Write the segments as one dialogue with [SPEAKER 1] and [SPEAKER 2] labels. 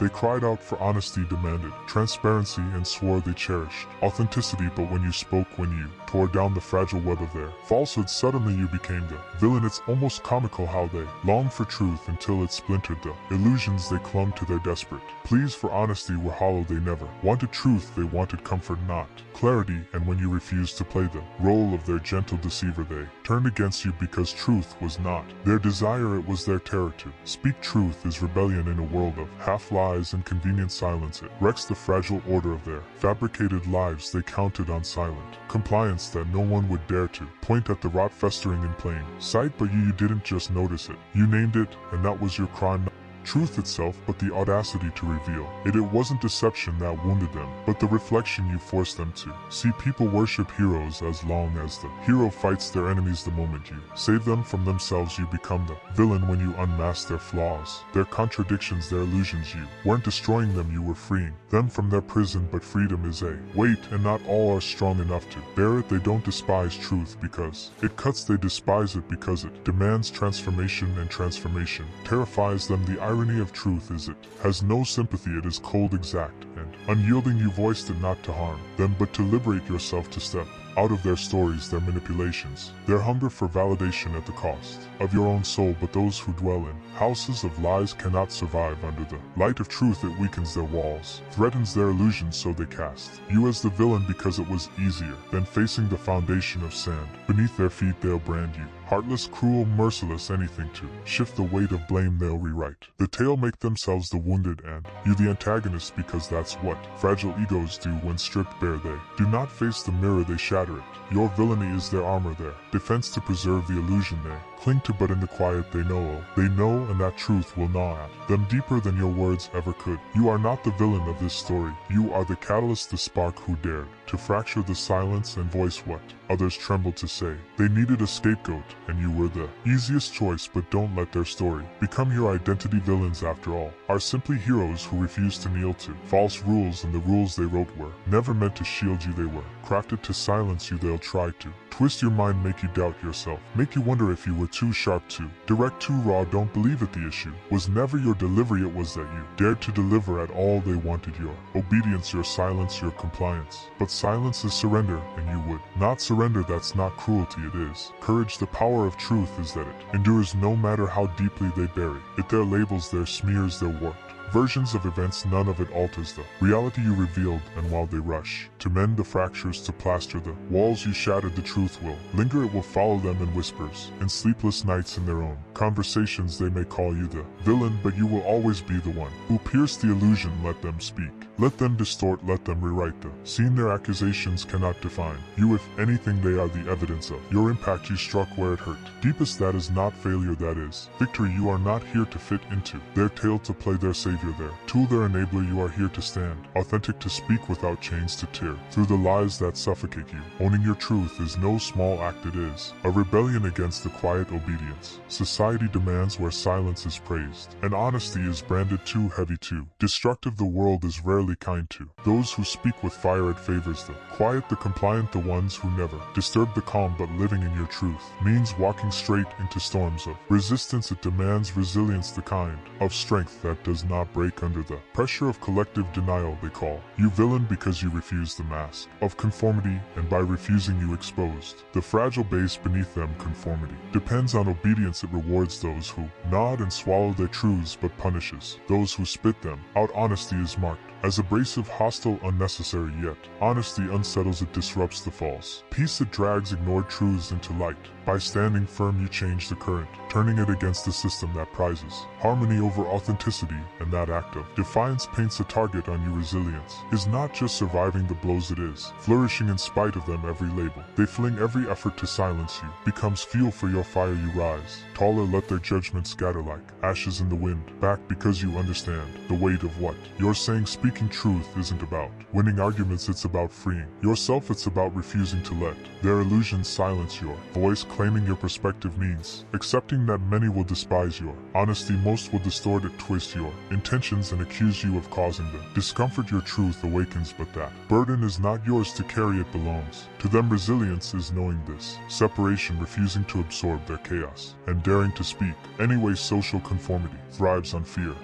[SPEAKER 1] They cried out for honesty, demanded transparency, and swore they cherished authenticity. But when you spoke, when you tore down the fragile web of their falsehood, suddenly you became the villain. It's almost comical how they longed for truth until it splintered the illusions they clung to. Their desperate pleas for honesty were hollow. They never wanted truth, they wanted comfort, not clarity. And when you refused to play the role of their gentle deceiver, they turned against you because truth was not their desire, it was their terror. To speak truth is rebellion in a world of half-lies and convenient silence. It wrecks the fragile order of their fabricated lives. They counted on silent compliance that no one would dare to point at the rot festering in plain sight. But you didn't just notice it, you named it, and that was your crime. Truth itself, but the audacity to reveal it. It wasn't deception that wounded them, but the reflection you forced them to see. People worship heroes as long as the hero fights their enemies. The moment you save them from themselves, you become the villain. When you unmask their flaws, their contradictions, their illusions, you weren't destroying them, you were freeing them from their prison. But freedom is a weight, and not all are strong enough to bear it. They don't despise truth because it cuts, they despise it because it demands transformation, and transformation terrifies them. The irony of truth is it has no sympathy. It is cold, exact, and unyielding. You voiced it not to harm them, but to liberate yourself, to step out of their stories, their manipulations, their hunger for validation at the cost of your own soul. But those who dwell in houses of lies cannot survive under the light of truth. It weakens their walls, threatens their illusions, so they cast you as the villain because it was easier than facing the foundation of sand beneath their feet. They'll brand you heartless, cruel, merciless, anything to shift the weight of blame. They'll rewrite the tale, make themselves the wounded, and you the antagonist, because that's what fragile egos do when stripped bare. They do not face the mirror, they shatter it. Your villainy is their armor, their defense to preserve the illusion they cling to. But in the quiet they know, and that truth will gnaw at them deeper than your words ever could. You are not the villain of this story, you are the catalyst, the spark who dared to fracture the silence and voice what others trembled to say. They needed a scapegoat, and you were the easiest choice. But don't let their story become your identity. Villains, after all, are simply heroes who refuse to kneel to false rules, and the rules they wrote were never meant to shield you. They were crafted to silence you. They'll try to twist your mind, make you doubt yourself, make you wonder if you were too sharp, too direct, too raw. Don't believe it. The issue was never your delivery, it was that you dared to deliver at all. They wanted your obedience, your silence, your compliance. But silence is surrender, and you would not surrender. That's not cruelty, it is courage. The power of truth is that it endures no matter how deeply they bury it. Their labels, their smears, their warped versions of events, none of it alters the reality you revealed. And while they rush to mend the fractures, to plaster the walls you shattered, the truth will linger. It will follow them in whispers, in sleepless nights, in their own conversations. They may call you the villain, but you will always be the one who pierced the illusion. Let them speak, let them distort, let them rewrite the scene. Their accusations cannot define you. If anything, they are the evidence of your impact. You struck where it hurt deepest. That is not failure, that is victory. You are not here to fit into their tale, to play their savior, their tool, their enabler. You are here to stand authentic, to speak without chains, to tear through the lies that suffocate you. Owning your truth is no small act, it is a rebellion against the quiet obedience society demands, where silence is praised and honesty is branded too heavy, too destructive. The world is rarely kind to those who speak with fire. It favors the quiet, the compliant, the ones who never disturb the calm. But living in your truth means walking straight into storms of resistance. It demands resilience, the kind of strength that does not break under the pressure of collective denial. They call you villain because you refuse the mask of conformity, and by refusing you exposed the fragile base beneath them. Conformity depends on obedience. It rewards those who nod and swallow their truths, but punishes those who spit them out. Honesty is marked as abrasive, hostile, unnecessary, yet honesty unsettles. It disrupts the false peace. It drags ignored truths into light. By standing firm, you change the current, turning it against the system that prizes harmony over authenticity. And that act of defiance paints a target on you. Resilience is not just surviving the blows, it is flourishing in spite of them. Every label they fling, every effort to silence you, becomes fuel for your fire. You rise taller, let their judgment scatter like ashes in the wind. Back because you understand the weight of what you're saying. Speaking truth isn't about winning arguments, it's about freeing yourself. It's about refusing to let their illusions silence your voice. claiming your perspective means accepting that many will despise your honesty, most will distort it, twist your intentions, and accuse you of causing the discomfort your truth awakens. But that burden is not yours to carry, it belongs to them. Resilience is knowing this separation, refusing to absorb their chaos, and daring to speak anyway. Social conformity thrives on fear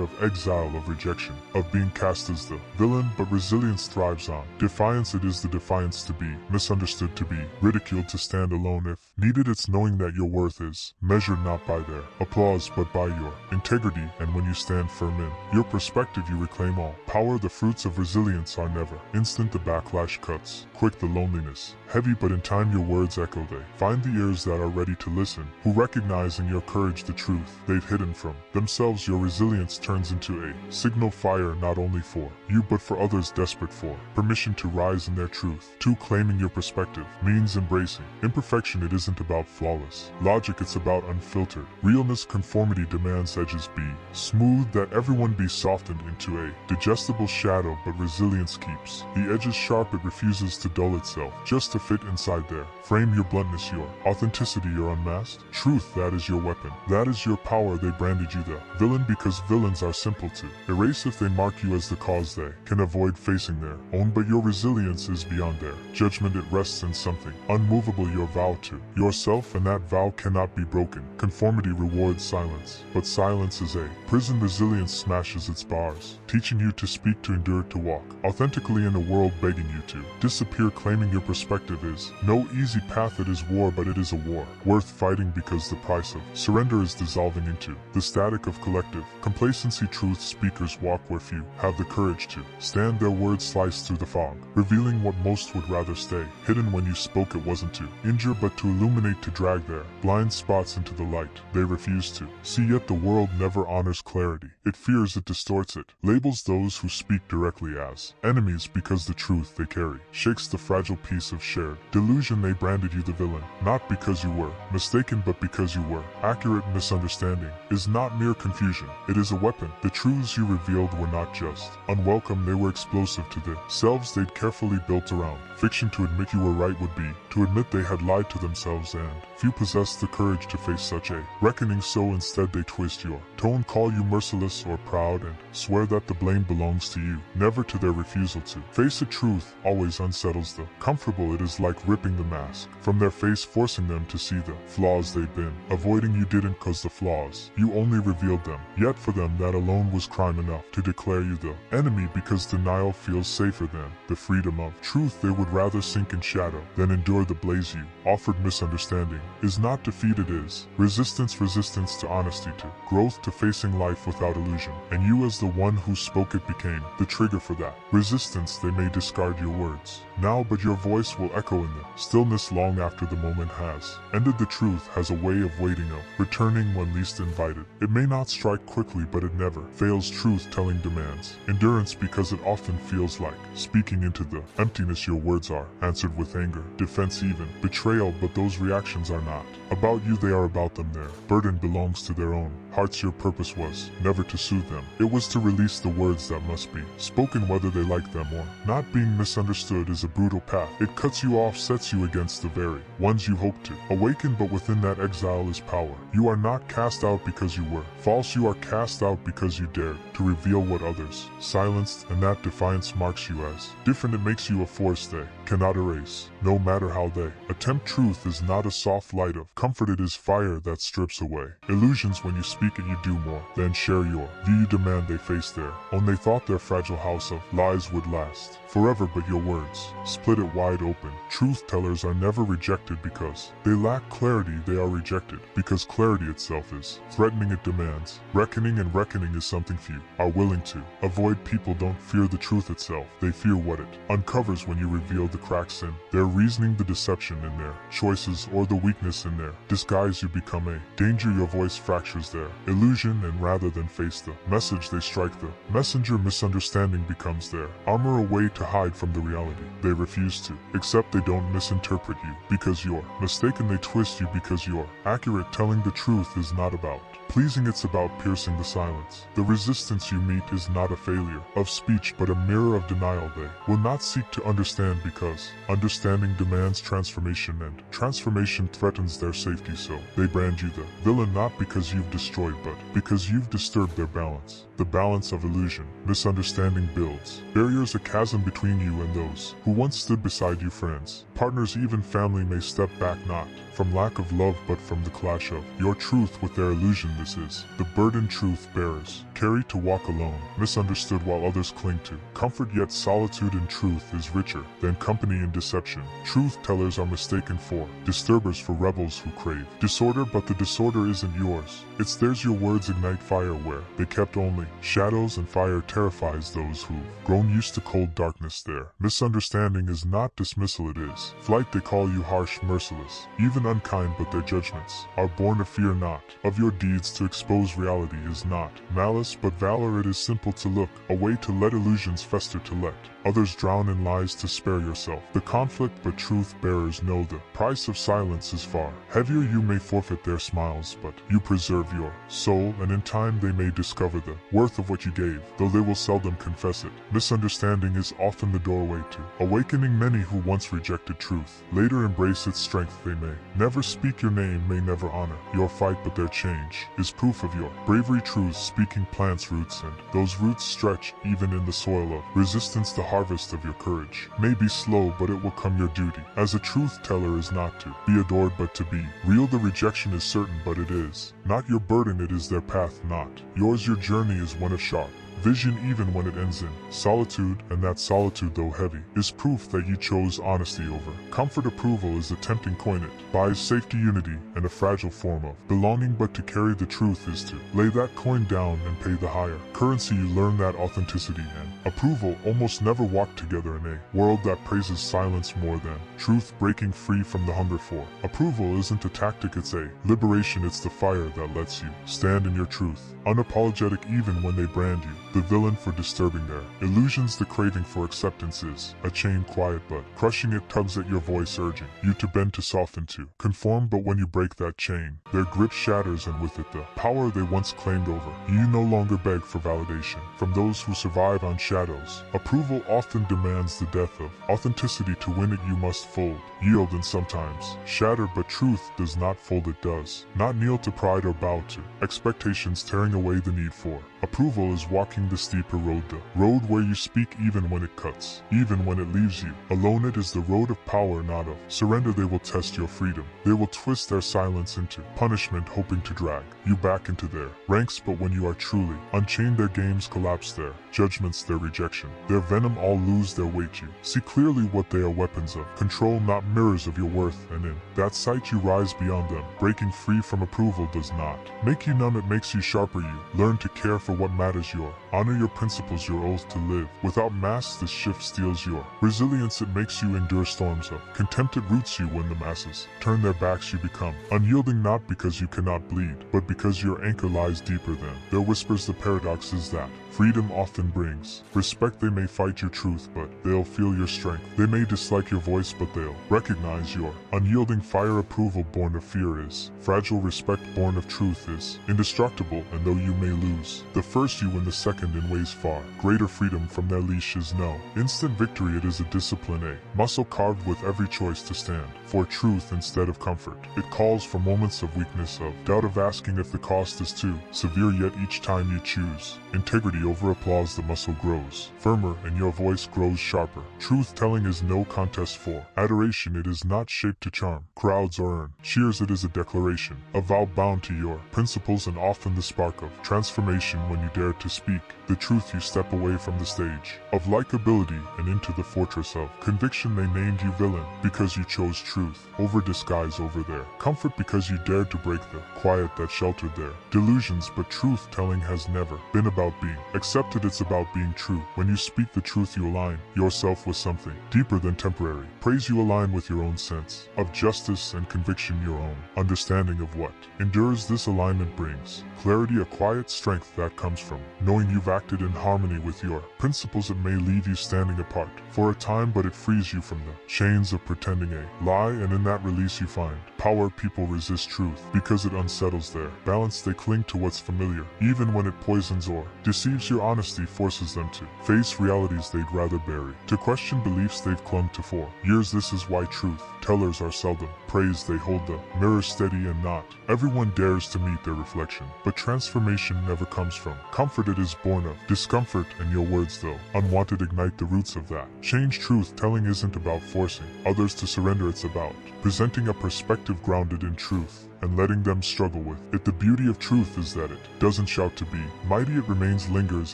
[SPEAKER 1] of exile, of rejection, of being cast as the villain, but resilience thrives on defiance. It is the defiance to be misunderstood, to be ridiculed, to stand alone if needed. It's knowing that your worth is measured not by their applause but by your integrity, and when you stand firm in your perspective you reclaim all power. The fruits of resilience are never instant, the backlash cuts quick, the loneliness heavy, but in time your words echo. They find the ears that are ready to listen, who recognize in your courage the truth they've hidden from themselves. Your resilience turns into a signal fire, not only for you but for others desperate for permission to rise in their truth. Too, claiming your perspective means embracing imperfection. It isn't about flawless logic, it's about unfiltered realness. Conformity demands edges be smooth, that everyone be softened into a digestible shadow, but resilience keeps the edges sharp. It refuses to dull itself just to fit inside there. Frame your bluntness, your authenticity, your unmasked truth. That is your weapon, that is your power. They branded you the villain because villains are simple to erase if they mark you as the cause. They can avoid facing their own, but your resilience is beyond their judgment. It rests in something unmovable, your vow to yourself, and that vow cannot be broken. Conformity rewards silence, but silence is a prison. Resilience smashes its bars, teaching you to speak, to endure, to walk authentically in a world begging you to disappear. Claiming your perspective is no easy path, it is war, but it is a war worth fighting, because the price of surrender is dissolving into the static of collective complacency. Truth speakers walk where few have the courage to stand. Their words slice through the fog, revealing what most would rather stay hidden. When you spoke, it wasn't to injure but to illuminate, to drag their blind spots into the light they refuse to see. Yet the world never honors clarity, it fears, it distorts it, labels those who speak directly as enemies, because the truth they carry shakes the fragile piece of shared delusion. They branded you the villain, not because you were mistaken but because you were accurate. Misunderstanding is not mere confusion, it is a weapon. The truths you revealed were not just unwelcome, they were explosive to the selves they'd carefully built around fiction. To admit you were right would be to admit they had lied to themselves, and few possessed the courage to face such a reckoning. So instead they twist your tone, call you merciless or proud, and swear that the blame belongs to you, never to their refusal to face a truth. Always unsettles the comfortable, it is like ripping the mask from their face, forcing them to see the flaws they've been avoiding. You didn't cause the flaws, you only revealed them, yet for them that alone was crime enough to declare you the enemy, because denial feels safer than the freedom of truth. They would rather sink in shadow than endure the blaze you offered. Misunderstanding is not defeat, it is resistance. Resistance to honesty, to growth, to facing life without illusion, and you as the one who spoke it became the trigger for that resistance. They may discard your words now, but your voice will echo in the stillness long after the moment has ended. The truth has a way of waiting, of returning when least invited. It may not strike quickly, but it never fails. Truth telling demands endurance, because it often feels like speaking into the emptiness. Your words are answered with anger, defense, even betrayal, but those reactions are not about you, they are about them. Their burden belongs to their own hearts. Your purpose was never to soothe them, it was to release the words that must be spoken, whether they like them or not. Being misunderstood is a brutal path, it cuts you off, sets you against the very ones you hope to awaken, but within that exile is power. You are not cast out because you were false, you are cast out because you dared to reveal what others silenced, and that defiance marks you as different. It makes you a force they cannot erase, no matter how they attempt. Truth is not a soft light of comfort, it is fire that strips away illusions. When you speak it, you do more than share your view. You demand they face their own. They thought their fragile house of lies would last forever, but your words split it wide open. Truth tellers are never rejected because they lack clarity, they are rejected because clarity itself is threatening. It demands reckoning, and reckoning is something few are willing to avoid. People don't fear the truth itself, they fear what it uncovers when you reveal the cracks in their reasoning, the deception in their choices, or the weakness in their disguise. You become a danger, your voice fractures their illusion, and rather than face the message, they strike the messenger. Misunderstanding becomes their armor, a way to hide from the reality they refuse to accept. They don't misinterpret you because you're mistaken, they twist you because you're accurate. Telling the truth is not about Pleasing, it's about piercing the silence. The resistance you meet is not a failure of speech but a mirror of denial. They will not seek to understand because understanding demands transformation, and transformation threatens their safety, so they brand you the villain not because you've destroyed but because you've disturbed their balance. The balance of illusion. Misunderstanding builds barriers, a chasm between you and those who once stood beside you. Friends, partners, even family may step back, not from lack of love but from the clash of your truth with their illusion. This is the burden truth bearers carry to walk alone, misunderstood while others cling to comfort, yet solitude in truth is richer than company in deception. Truth tellers are mistaken for disturbers, for rebels who crave disorder, but the disorder isn't yours, it's theirs. Your words ignite fire where they kept only shadows, and fire terrifies those who've grown used to cold darkness. There misunderstanding is not dismissal, it is flight. They call you harsh, merciless, even unkind, but their judgments are born of fear, not of your deeds. To expose reality is not malice but valor. It is simple to look away, to let illusions fester, to let others drown in lies, to spare yourself the conflict. But truth bearers know the price of silence is far heavier. You may forfeit their smiles, but you preserve your soul, and in time they may discover the worth of what you gave, though they will seldom confess it. Misunderstanding is often the doorway to awakening. Many who once rejected truth later embrace its strength. They may never speak your name, may never honor your fight, but their change is proof of your bravery. Truths speaking plants roots, and those roots stretch even in the soil of resistance. The harvest of your courage may be slow, but it will come. Your duty as a truth teller is not to be adored but to be real. The rejection is certain, but it is not your burden, it is their path, not yours. Your journey is one of sharp vision, even when it ends in solitude, and that solitude, though heavy, is proof that you chose honesty over comfort. Approval is a tempting coin, it buys safety, unity, and a fragile form of belonging, but to carry the truth is to lay that coin down and pay the higher currency. You learn that authenticity and approval almost never walk together in a world that praises silence more than truth. Breaking free from the hunger for approval isn't a tactic, it's a liberation. It's the fire that lets you stand in your truth, unapologetic even when they brand you the villain for disturbing their illusions. The craving for acceptance is a chain, quiet but crushing. It tugs at your voice, urging you to bend, to soften, to conform. But when you break that chain, their grip shatters, and with it the power they once claimed over you. No longer beg for validation from those who survive on shadows. Approval often demands the death of authenticity. To win it you must fold, yield, and sometimes shatter. But truth does not fold, it does not kneel to pride or bow to expectations, tearing away the need for approval is walking the steeper road, the road where you speak even when it cuts, even when it leaves you alone. It is the road of power, not of surrender. They will test your freedom, they will twist their silence into punishment, hoping to drag you back into their ranks. But when you are truly unchained, their games collapse, their judgments, their rejection, their venom all lose their weight. You see clearly what they are, weapons of control, not mirrors of your worth, and in that sight you rise beyond them. Breaking free from approval does not make you numb, it makes you sharper. You learn to care for what matters, your honor, your principles, your oath to live without masks. This shift steals your resilience, it makes you endure storms of contempt. It roots you when the masses turn their backs. You become unyielding, not because you cannot bleed, but because your anchor lies deeper than their whispers. The paradox is that freedom often brings respect. They may fight your truth, but they'll feel your strength. They may dislike your voice, but they'll recognize your unyielding fire. Approval born of fear is fragile, respect born of truth is indestructible. And though you may lose the first, you win the second in ways far greater. Freedom from their leash is no instant victory, it is a discipline, a muscle carved with every choice to stand for truth instead of comfort. It calls for moments of weakness, of doubt, of asking if the cost is too severe. Yet each time you choose integrity over applause, the muscle grows firmer and your voice grows sharper. Truth telling is no contest for adoration, it is not shaped to charm crowds or earn cheers. It is a declaration, a vow bound to your principles, and often the spark of transformation. When you dare to speak the truth, you step away from the stage of likability and into the fortress of conviction. They named you villain because you chose truth over disguise, over their comfort, because you dared to break the quiet that sheltered their delusions. But truth telling has never been about being Accepted, it's about being true. When you speak the truth, you align yourself with something deeper than temporary. Praise, you align with your own sense of justice, and conviction, your own understanding of what endures. This alignment brings clarity, a quiet strength that comes from knowing you've acted in harmony with your principles. It may leave you standing apart for a time, but it frees you from the chains of pretending a lie, and in that release you find power. People resist truth because it unsettles their balance. They cling to what's familiar, even when it poisons or deceives. Your honesty forces them to face realities they'd rather bury, to question beliefs they've clung to for years. This is why truth tellers are seldom praised. They hold the mirror steady, and not everyone dares to meet their reflection. But transformation never comes from comfort, it is born of discomfort, and your words, though unwanted, ignite the roots of that change. Truth telling isn't about forcing others to surrender, it's about presenting a perspective grounded in truth and letting them struggle with it. The beauty of truth is that it doesn't shout to be mighty, it remains, lingers,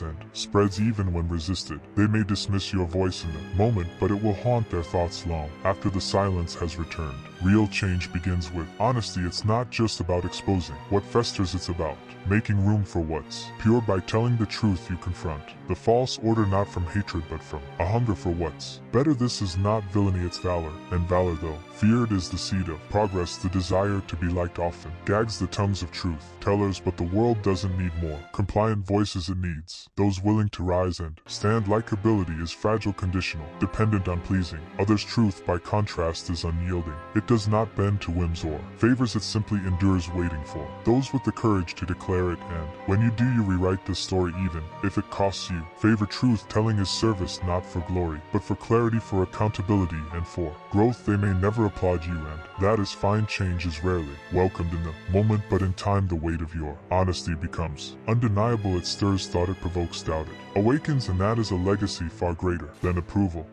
[SPEAKER 1] and spreads even when resisted. They may dismiss your voice in the moment, but it will haunt their thoughts long after the silence has returned. Real change begins with honesty. It's not just about exposing what festers, it's about making room for what's pure. By telling the truth, you confront the false order, not from hatred but from a hunger for what's better. This is not villainy, it's valor. And valor, though feared, is the seed of progress. The desire to be liked often gags the tongues of truth tellers, but the world doesn't need more compliant voices. It needs those willing to rise and stand. Likability is fragile, conditional, dependent on pleasing others. Truth, by contrast, is unyielding. It does not bend to whims or favors, it simply endures, waiting for those with the courage to declare it. And when you do, you rewrite the story, even if it costs you favor. Truth telling is service, not for glory, but for clarity, for accountability, and for growth. They may never applaud you, and that is fine. Change is rarely welcomed in the moment, but in time the weight of your honesty becomes undeniable. It stirs thought, it provokes doubt, it awakens, and that is a legacy far greater than approval.